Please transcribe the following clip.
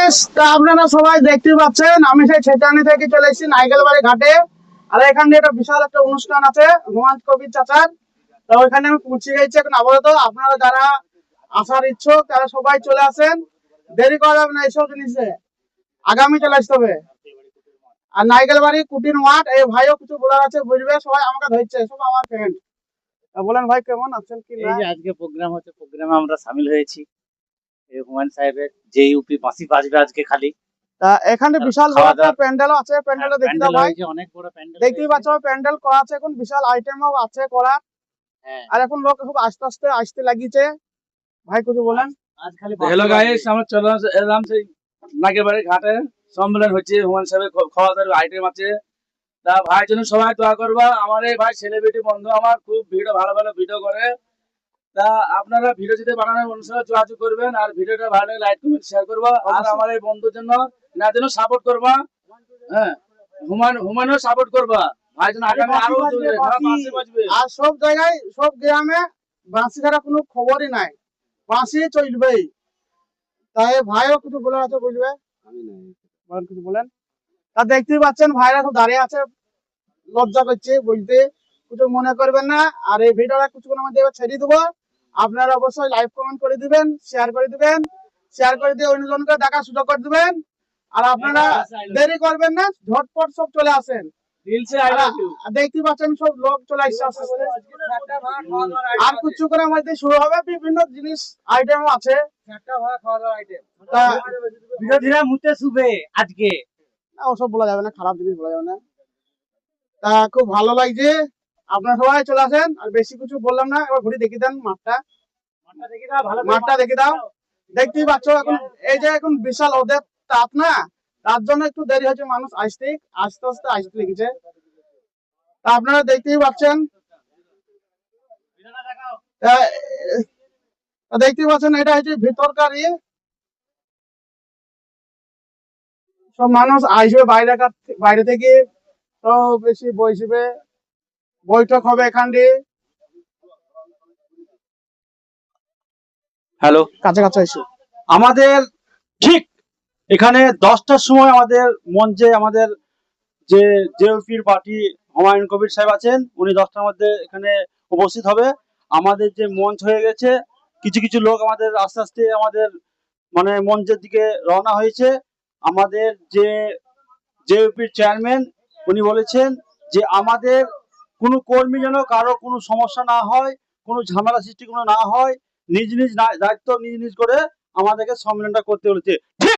Guys, তা আপনারা সবাই দেখতে পাচ্ছেন আমি সেই ছেটানি থেকে চলে এসেছি নাইকেলবাড়ি ঘাটে। আর এখানে একটা বিশাল একটা অনুষ্ঠান আছে হুমায়ুন কবির চাচার। তো ওইখানে আমি পৌঁছে গেছি এখন। আপাতত আপনারা যারা আসার ইচ্ছুক তারা সবাই চলে আসেন, দেরি করা যাবে না এইসব জিনিসে, আগামী চলে আসতে হবে। আর নাইকেলবাড়ি কুটির মাঠ, এই ভাইও কিছু বলার আছে বুঝবে, সবাই আমাকে ধরছে, সব আমার ফ্রেন্ড। বলেন ভাই কেমন আছেন কি এই না? যে আজকে প্রোগ্রাম হচ্ছে, প্রোগ্রামে আমরা সামিল হয়েছি। এই হুমায়ুন সাহেবের যে ইউপি বাঁশি বাজবে আজকে খালি। তা এখানে বিশাল বড় খাওয়া একটা দাওয়া প্যান্ডেলও আছে, প্যান্ডেলও দেখতে দাও প্যান্ডেল ভাই। হয়েছে, অনেক বড় প্যান্ডেল দেখতেই পাচ্ছ প্যান্ডেল করা আছে, এখন বিশাল আইটেমও আছে করা। হ্যাঁ, আর এখন লোক খুব আস্তে আস্তে আসতে লাগিয়েছে। ভাই কিছু বলেন। আজ খালি হ্যালো গাইস, আমরা চলে এলাম সেই নাগেরবাড়ি ঘাটে। সম্মেলন হচ্ছে, হুমায়ুন সাহেবের খাওয়া দাওয়ার আইটেম আছে। তা ভাই জন্য সবাই দোয়া করবা। আমার এই ভাই সেলিব্রিটি বন্ধু, আমার খুব ভিডিও, ভালো ভালো ভিডিও করে। তা আপনারা ভিডিও যদি বানানোর অনুসারে যোগাযোগ করবেন, আর ভিডিওটা ভালো লাগলে লাইক কমেন্ট শেয়ার করবা। আর আমার এই বন্ধুর জন্য এনার জন্য সাপোর্ট করবা। হ্যাঁ, হুমায়ুনও সাপোর্ট করবা। ভাই জন্য আগামী আরো বাঁশি বাজবে। আর সব জায়গায় সব গ্রামে বাঁশি ছাড়া কোনো খবরই নাই, বাঁশি চলবেই। তাই ভাইও কিছু বলার আছে বুঝবে, বলেন কিছু বলেন। তা দেখতেই পাচ্ছেন ভাইরা সব দাঁড়িয়ে আছে, লজ্জা করছে বুঝতে, কিছু মনে করবেন না। আর এই ভিডিওটা কিছুক্ষণের মধ্যে এবার ছেড়ে দেবো, আপনারা অবশ্যই লাইক কমেন্ট করে দিবেন, শেয়ার করে দিবেন, শেয়ার করে দিয়ে অন্যজনকে দেখার সুযোগ করে দিবেন। আর আপনারা দেরি করবেন না, ঝটপট সব চলে আসেন। আর দেখতে পাচ্ছেন সব লোক চলে আসছে আস্তে আস্তে। আর কিছুক্ষণের মধ্যে শুরু হবে, বিভিন্ন জিনিস আইটেমও আছে। তা বিরোধীরা মুতে শুবে আজকে। না, ওসব বলা যাবে না, খারাপ জিনিস বলা যাবে না। তা খুব ভালো লাগছে, আপনারা সবাই চলে আসেন। আর বেশি কিছু বললাম না, এবার ঘুরে দেখে দেন মাঠটা, মাঠটা দেখে দাও। দেখতেই পাচ্ছ এখন এই যে এখন বিশাল ওদের তাপ না, তার জন্য একটু দেরি হয়েছে, মানুষ আসতে আস্তে আস্তে আসতে লেগেছে। তা আপনারা দেখতেই পাচ্ছেন, দেখতেই পাচ্ছেন এটা হচ্ছে ভিতরকার ইয়ে। সব মানুষ আসবে বাইরে বাইরে থেকে, সব বেশি বসবে, বৈঠক হবে এখান দিয়ে। হ্যালো, কাছে কাছে এসে আমাদের ঠিক এখানে 10টার সময় আমাদের মঞ্চে আমাদের যে জেউপির পার্টি হুমায়ুন কবির সাহেব আছেন, উনি 10টার মধ্যে এখানে উপস্থিত হবে। আমাদের যে মঞ্চ হয়ে গেছে, কিছু কিছু লোক আমাদের আস্তে আস্তে আমাদের মানে মঞ্চের দিকে রওনা হয়েছে। আমাদের যে জেউপির চেয়ারম্যান, উনি বলেছেন যে আমাদের কোনো কর্মী যেন কারো কোনো সমস্যা না হয়, কোনো ঝামেলা সৃষ্টি কোনো না হয়, নিজ নিজ দায়িত্ব নিজ নিজ করে আমাদেরকে সম্মেলনটা করতে বলেছে। ঠিক